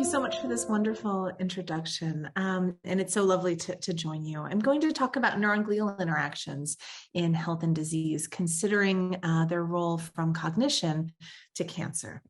so much for this wonderful introduction. And it's so lovely to join you. I'm going to talk about neuron-glial interactions in health and disease, considering their role from cognition to cancer.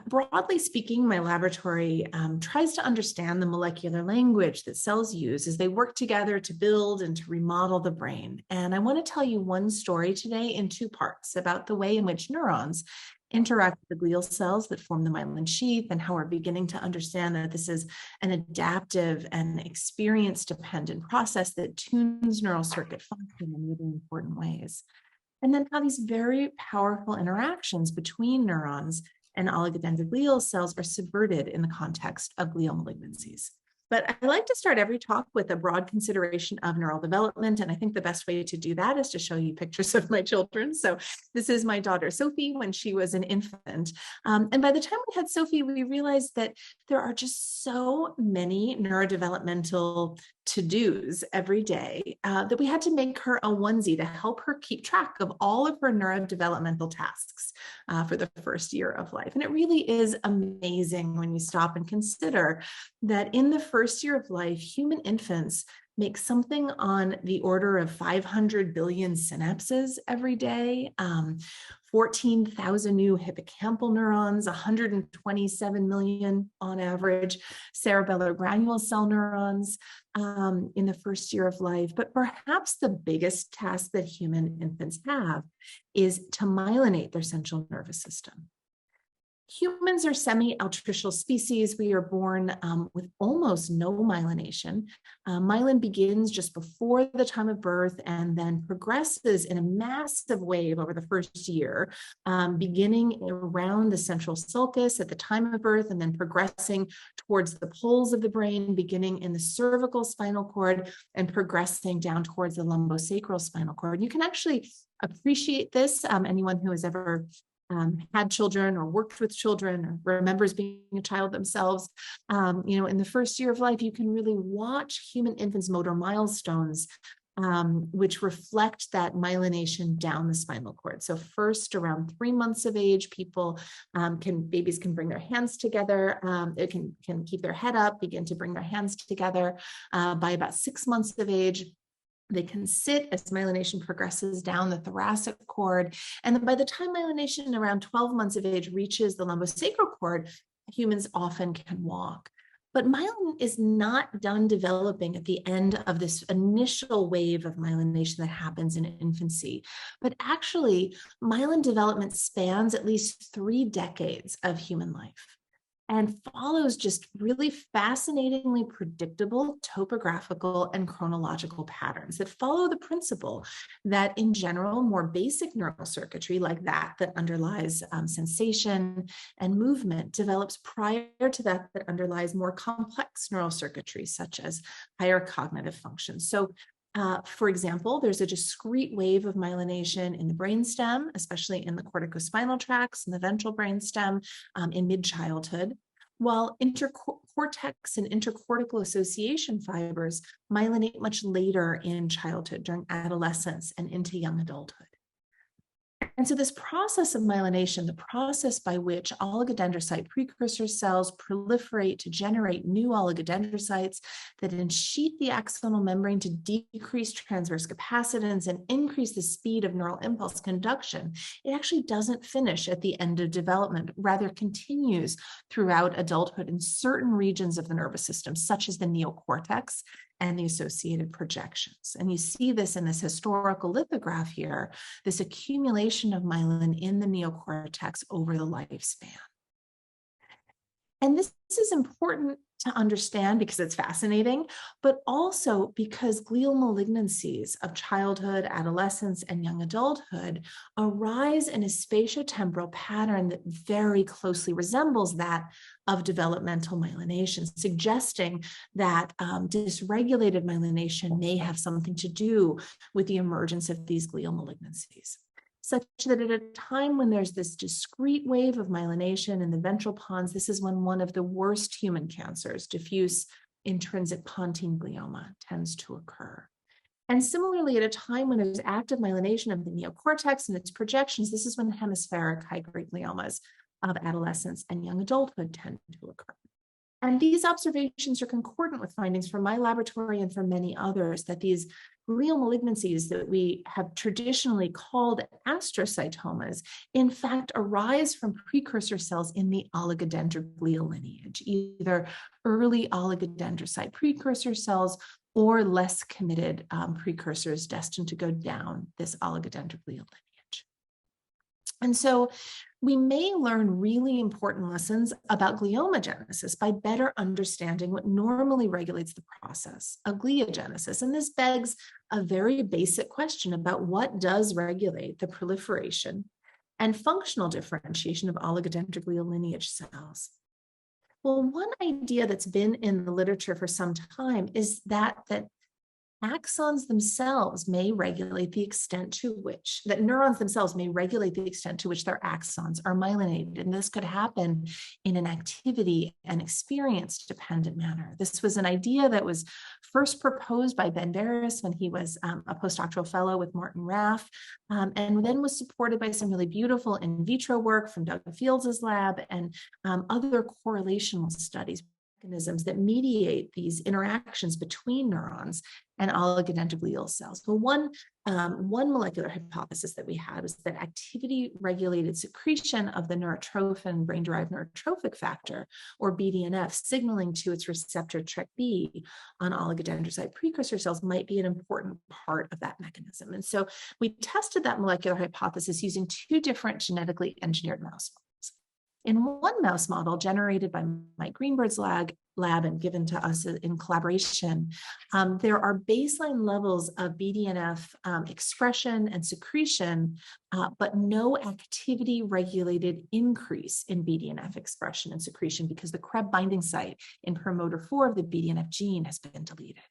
Broadly speaking, my laboratory tries to understand the molecular language that cells use as they work together to build and to remodel the brain. And I want to tell you one story today in two parts about the way in which neurons interact with the glial cells that form the myelin sheath and how we're beginning to understand that this is an adaptive and experience-dependent process that tunes neural circuit function in really important ways. And then how these very powerful interactions between neurons and oligodendroglial cells are subverted in the context of glial malignancies. But I like to start every talk with a broad consideration of neural development. And I think the best way to do that is to show you pictures of my children. So this is my daughter, Sophie, when she was an infant. And by the time we had Sophie, we realized that there are just so many neurodevelopmental to-dos every day that we had to make her a onesie to help her keep track of all of her neurodevelopmental tasks for the first year of life. And it really is amazing when you stop and consider that in the first year of life, human infants make something on the order of 500 billion synapses every day, 14,000 new hippocampal neurons, 127 million on average cerebellar granule cell neurons in the first year of life. But perhaps the biggest task that human infants have is to myelinate their central nervous system. Humans are semi-altricial species. We are born with almost no myelination. Myelin begins just before the time of birth and then progresses in a massive wave over the first year, beginning around the central sulcus at the time of birth and then progressing towards the poles of the brain, beginning in the cervical spinal cord and progressing down towards the lumbosacral spinal cord. You can actually appreciate this. Anyone who has ever had children or worked with children or remembers being a child themselves, in the first year of life, you can really watch human infants' motor milestones, which reflect that myelination down the spinal cord. So first, around 3 months of age, babies can bring their hands together. They can keep their head up, begin to bring their hands together. By about 6 months of age, they can sit as myelination progresses down the thoracic cord. And then by the time myelination around 12 months of age reaches the lumbosacral cord, humans often can walk. But myelin is not done developing at the end of this initial wave of myelination that happens in infancy. But actually, myelin development spans at least 3 decades of human life and follows just really fascinatingly predictable topographical and chronological patterns that follow the principle that in general, more basic neural circuitry like that underlies sensation and movement develops prior to that underlies more complex neural circuitry, such as higher cognitive functions. So for example, there's a discrete wave of myelination in the brainstem, especially in the corticospinal tracts and the ventral brainstem in mid-childhood, while intercortex and intercortical association fibers myelinate much later in childhood, during adolescence and into young adulthood. And so this process of myelination, the process by which oligodendrocyte precursor cells proliferate to generate new oligodendrocytes that ensheath the axonal membrane to decrease transverse capacitance and increase the speed of neural impulse conduction, it actually doesn't finish at the end of development, rather continues throughout adulthood in certain regions of the nervous system, such as the neocortex and the associated projections. And you see this in this historical lithograph here, this accumulation of myelin in the neocortex over the lifespan. And this is important to understand because it's fascinating, but also because glial malignancies of childhood, adolescence, and young adulthood arise in a spatiotemporal pattern that very closely resembles that of developmental myelination, suggesting that dysregulated myelination may have something to do with the emergence of these glial malignancies. Such that at a time when there's this discrete wave of myelination in the ventral pons, this is when one of the worst human cancers, diffuse intrinsic pontine glioma, tends to occur. And similarly, at a time when there's active myelination of the neocortex and its projections, this is when hemispheric high-grade gliomas of adolescence and young adulthood tend to occur. And these observations are concordant with findings from my laboratory and from many others that these glial malignancies that we have traditionally called astrocytomas, in fact, arise from precursor cells in the oligodendroglial lineage, either early oligodendrocyte precursor cells or less committed precursors destined to go down this oligodendroglial lineage. And so we may learn really important lessons about gliomagenesis by better understanding what normally regulates the process of gliogenesis. And this begs a very basic question about what does regulate the proliferation and functional differentiation of oligodendroglial lineage cells. Well, one idea that's been in the literature for some time is that axons themselves may regulate the extent to which, that neurons themselves may regulate the extent to which their axons are myelinated. And this could happen in an activity and experience dependent manner. This was an idea that was first proposed by Ben Barris when he was a postdoctoral fellow with Martin Raff, and then was supported by some really beautiful in vitro work from Doug Fields' lab and other correlational studies, mechanisms that mediate these interactions between neurons and oligodendroglial cells. So one molecular hypothesis that we had was that activity-regulated secretion of the neurotrophin, brain-derived neurotrophic factor, or BDNF, signaling to its receptor TrkB on oligodendrocyte precursor cells might be an important part of that mechanism. And so we tested that molecular hypothesis using two different genetically engineered mouse models. In one mouse model generated by Mike Greenberg's lab and given to us in collaboration, there are baseline levels of BDNF expression and secretion, but no activity-regulated increase in BDNF expression and secretion because the Krebs binding site in promoter 4 of the BDNF gene has been deleted.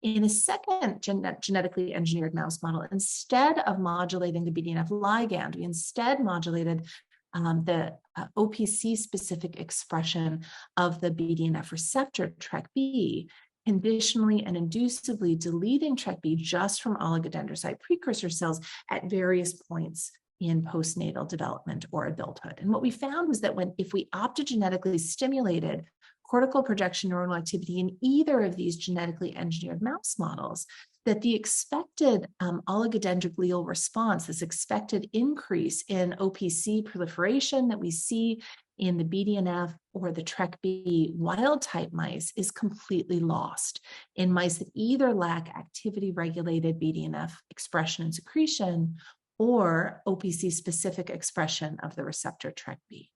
In a second genetically engineered mouse model, instead of modulating the BDNF ligand, we instead modulated the OPC-specific expression of the BDNF receptor TrkB, conditionally and inducively deleting TrkB just from oligodendrocyte precursor cells at various points in postnatal development or adulthood. And what we found was that if we optogenetically stimulated cortical projection neuronal activity in either of these genetically engineered mouse models, that the expected oligodendroglial response, this expected increase in OPC proliferation that we see in the BDNF or the TrkB wild type mice is completely lost in mice that either lack activity-regulated BDNF expression and secretion or OPC specific expression of the receptor TrkB.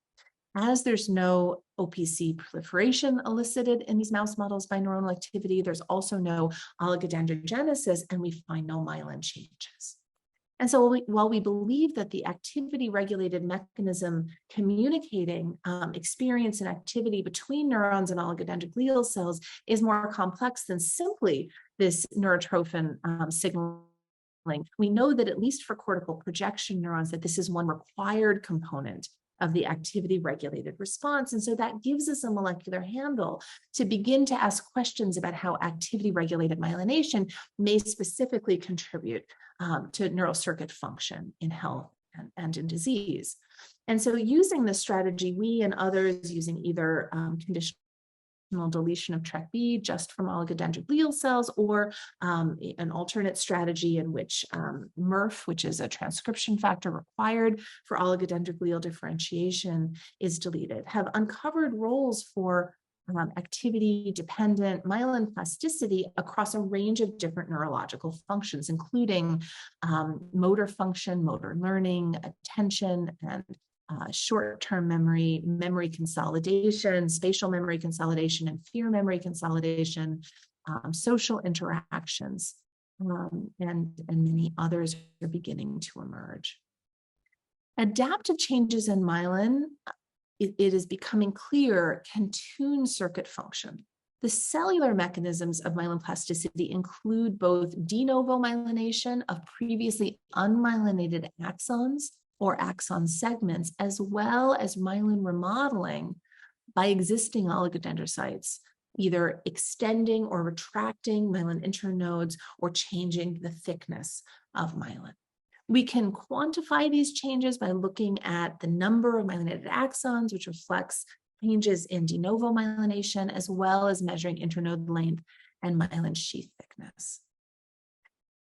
As there's no OPC proliferation elicited in these mouse models by neuronal activity, there's also no oligodendrogenesis, and we find no myelin changes. And so while we believe that the activity-regulated mechanism communicating experience and activity between neurons and oligodendroglial cells is more complex than simply this neurotrophin signaling, we know that at least for cortical projection neurons, that this is one required component of the activity-regulated response. And so that gives us a molecular handle to begin to ask questions about how activity-regulated myelination may specifically contribute to neural circuit function in health and in disease. And so using this strategy, we and others using either conditional deletion of TrkB just from oligodendroglial cells, or an alternate strategy in which MRF, which is a transcription factor required for oligodendroglial differentiation, is deleted, have uncovered roles for activity-dependent myelin plasticity across a range of different neurological functions, including motor function, motor learning, attention, and short-term memory, memory consolidation, spatial memory consolidation, and fear memory consolidation, social interactions, and many others are beginning to emerge. Adaptive changes in myelin, it is becoming clear, can tune circuit function. The cellular mechanisms of myelin plasticity include both de novo myelination of previously unmyelinated axons or axon segments, as well as myelin remodeling by existing oligodendrocytes, either extending or retracting myelin internodes or changing the thickness of myelin. We can quantify these changes by looking at the number of myelinated axons, which reflects changes in de novo myelination, as well as measuring internode length and myelin sheath thickness.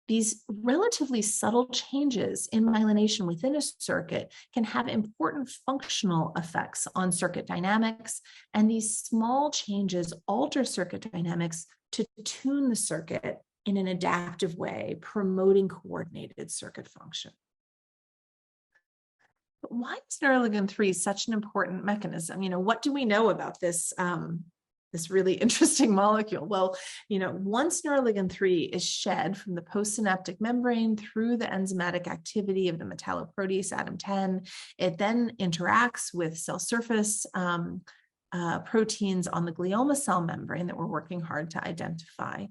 These relatively subtle changes in myelination within a circuit can have important functional effects on circuit dynamics, and these small changes alter circuit dynamics to tune the circuit in an adaptive way, promoting coordinated circuit function. But why is neuroligin 3 such an important mechanism? What do we know about this, this really interesting molecule? Well, once neuroligin 3 is shed from the postsynaptic membrane through the enzymatic activity of the metalloprotease ADAM10, it then interacts with cell surface proteins on the glioma cell membrane that we're working hard to identify,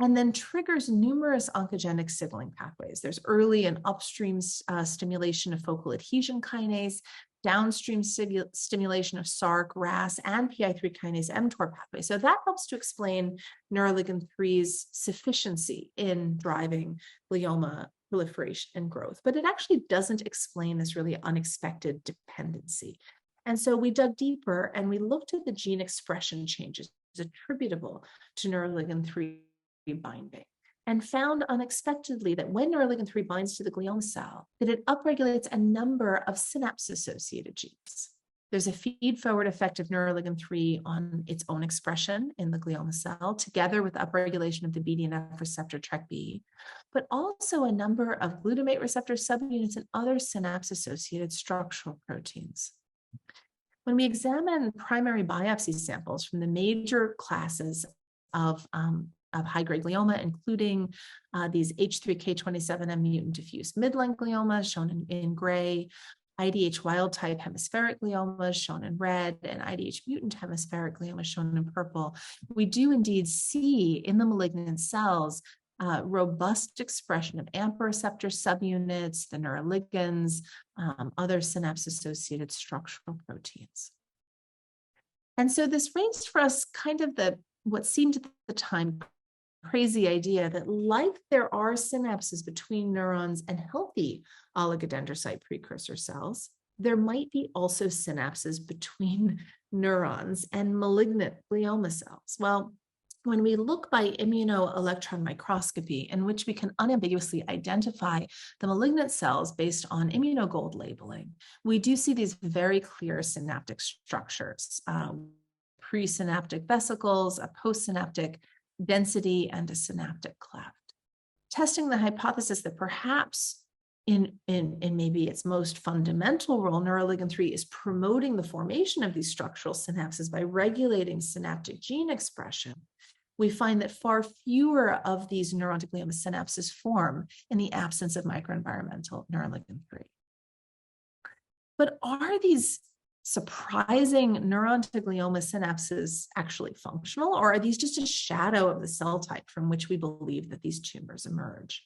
and then triggers numerous oncogenic signaling pathways. There's early and upstream stimulation of focal adhesion kinase, downstream stimulation of SRC, RAS, and PI3 kinase mTOR pathway. So that helps to explain neuroligin 3's sufficiency in driving glioma proliferation and growth. But it actually doesn't explain this really unexpected dependency. And so we dug deeper and we looked at the gene expression changes attributable to neuroligin 3 binding, and found unexpectedly that when neuroligin 3 binds to the glioma cell, that it upregulates a number of synapse-associated genes. There's a feed-forward effect of neuroligin 3 on its own expression in the glioma cell, together with upregulation of the BDNF receptor TrkB, but also a number of glutamate receptor subunits and other synapse-associated structural proteins. When we examine primary biopsy samples from the major classes of high-grade glioma, including these H3K27M mutant diffuse midline gliomas shown in gray, IDH wild-type hemispheric gliomas shown in red, and IDH mutant hemispheric gliomas shown in purple, we do indeed see in the malignant cells robust expression of AMPA receptor subunits, the neuroligands, other synapse-associated structural proteins. And so this raised for us kind of what seemed at the time crazy idea that, like there are synapses between neurons and healthy oligodendrocyte precursor cells, there might be also synapses between neurons and malignant glioma cells. Well, when we look by immunoelectron microscopy, in which we can unambiguously identify the malignant cells based on immunogold labeling, we do see these very clear synaptic structures, presynaptic vesicles, a postsynaptic density, and a synaptic cleft, testing the hypothesis that perhaps in maybe its most fundamental role, neuroligin 3 is promoting the formation of these structural synapses by regulating synaptic gene expression. We find that far fewer of these neuron to glioma synapses form in the absence of microenvironmental neuroligin 3. But are these surprising neuron to glioma synapses actually functional, or are these just a shadow of the cell type from which we believe that these tumors emerge?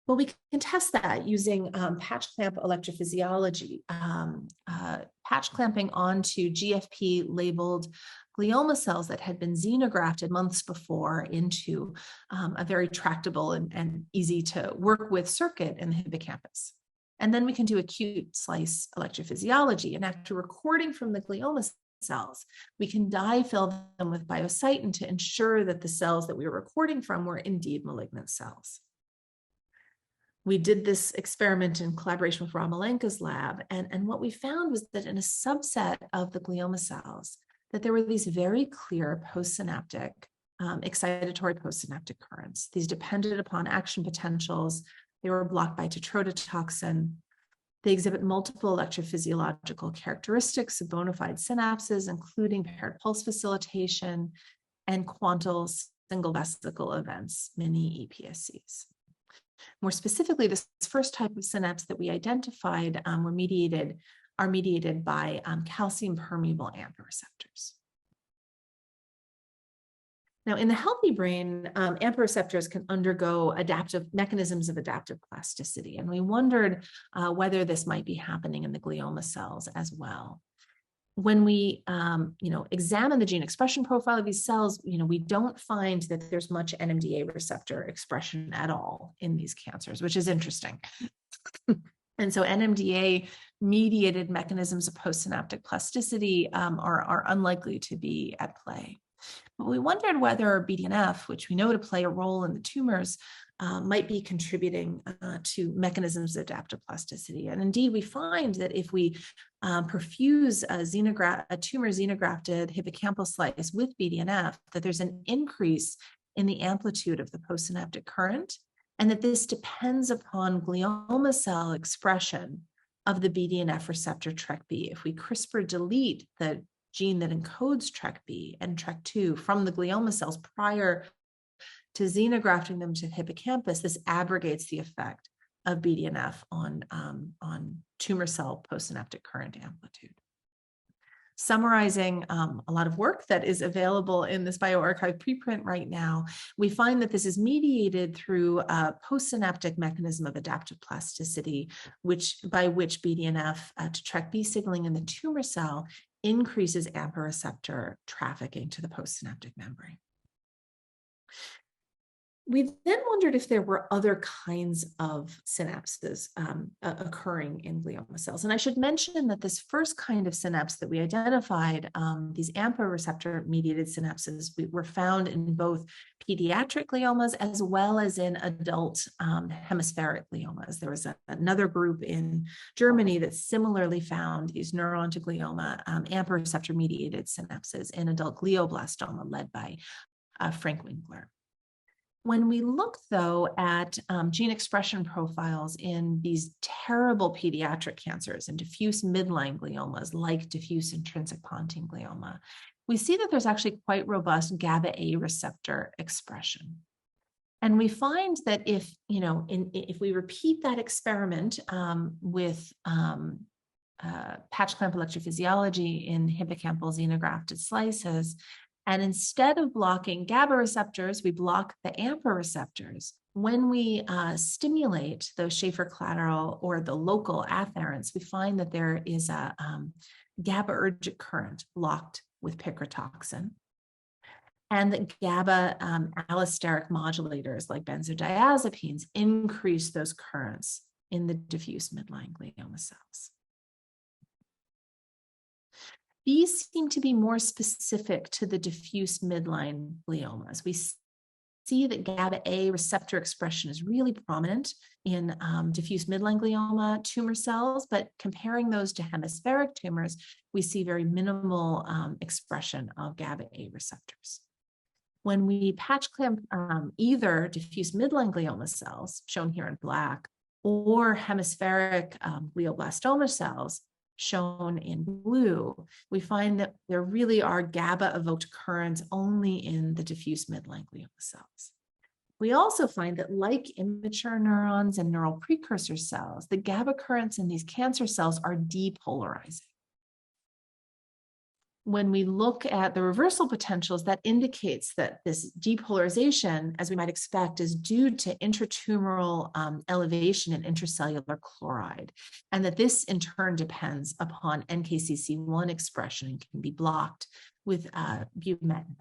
Well, we can test that using patch clamp electrophysiology, patch clamping onto GFP labeled glioma cells that had been xenografted months before into a very tractable and easy to work with circuit in the hippocampus. And then we can do acute slice electrophysiology. And after recording from the glioma cells, we can dye fill them with biocytin to ensure that the cells that we were recording from were indeed malignant cells. We did this experiment in collaboration with Ramalenka's lab. And what we found was that in a subset of the glioma cells, that there were these very clear postsynaptic, excitatory postsynaptic currents. These depended upon action potentials. They were blocked by tetrodotoxin. They exhibit multiple electrophysiological characteristics of bona fide synapses, including paired pulse facilitation and quantal single vesicle events, mini EPSCs. More specifically, this first type of synapse that we identified are mediated by calcium permeable AMPA receptors. Now, in the healthy brain, AMPA receptors can undergo mechanisms of adaptive plasticity, and we wondered whether this might be happening in the glioma cells as well. When we, examine the gene expression profile of these cells, we don't find that there's much NMDA receptor expression at all in these cancers, which is interesting. And so NMDA mediated mechanisms of postsynaptic plasticity are unlikely to be at play. But we wondered whether BDNF, which we know to play a role in the tumors, might be contributing to mechanisms of adaptive plasticity. And indeed, we find that if we perfuse a tumor xenografted hippocampal slice with BDNF, that there's an increase in the amplitude of the postsynaptic current, and that this depends upon glioma cell expression of the BDNF receptor TrkB. If we CRISPR delete the gene that encodes TrkB and TrkB from the glioma cells prior to xenografting them to the hippocampus, this abrogates the effect of BDNF on tumor cell postsynaptic current amplitude. Summarizing a lot of work that is available in this bioRxiv preprint right now, we find that this is mediated through a postsynaptic mechanism of adaptive plasticity, by which BDNF to TrkB signaling in the tumor cell increases AMPA receptor trafficking to the postsynaptic membrane. We then wondered if there were other kinds of synapses occurring in glioma cells. And I should mention that this first kind of synapse that we identified, these AMPA receptor mediated synapses, were found in both pediatric gliomas as well as in adult hemispheric gliomas. There was another group in Germany that similarly found these neuron to glioma AMPA receptor mediated synapses in adult glioblastoma led by Frank Winkler. When we look, though, at gene expression profiles in these terrible pediatric cancers and diffuse midline gliomas like diffuse intrinsic pontine glioma, we see that there's actually quite robust GABA-A receptor expression. And we find that if we repeat that experiment with patch clamp electrophysiology in hippocampal xenografted slices, and instead of blocking GABA receptors, we block the AMPA receptors. When we stimulate those Schaefer collateral or the local afferents, we find that there is a GABAergic current blocked with picrotoxin. And that GABA allosteric modulators like benzodiazepines increase those currents in the diffuse midline glioma cells. These seem to be more specific to the diffuse midline gliomas. We see that GABA-A receptor expression is really prominent in diffuse midline glioma tumor cells, but comparing those to hemispheric tumors, we see very minimal expression of GABA-A receptors. When we patch clamp either diffuse midline glioma cells, shown here in black, or hemispheric glioblastoma cells, shown in blue, we find that there really are GABA-evoked currents only in the diffuse midline glioma cells. We also find that, like immature neurons and neural precursor cells, the GABA currents in these cancer cells are depolarizing. When we look at the reversal potentials, that indicates that this depolarization, as we might expect, is due to intratumoral elevation in intracellular chloride, and that this in turn depends upon NKCC1 expression and can be blocked with bumetanide.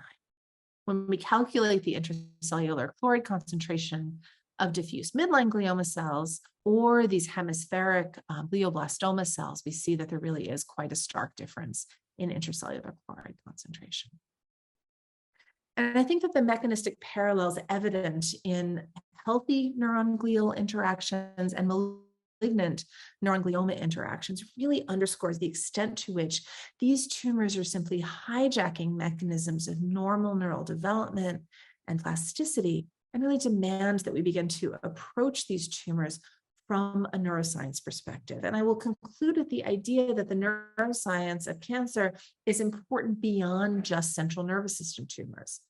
When we calculate the intracellular chloride concentration of diffuse midline glioma cells or these hemispheric glioblastoma cells, we see that there really is quite a stark difference in intracellular chloride concentration. And I think that the mechanistic parallels evident in healthy neuron glial interactions and malignant neuron glioma interactions really underscores the extent to which these tumors are simply hijacking mechanisms of normal neural development and plasticity, and really demand that we begin to approach these tumors from a neuroscience perspective. And I will conclude with the idea that the neuroscience of cancer is important beyond just central nervous system tumors.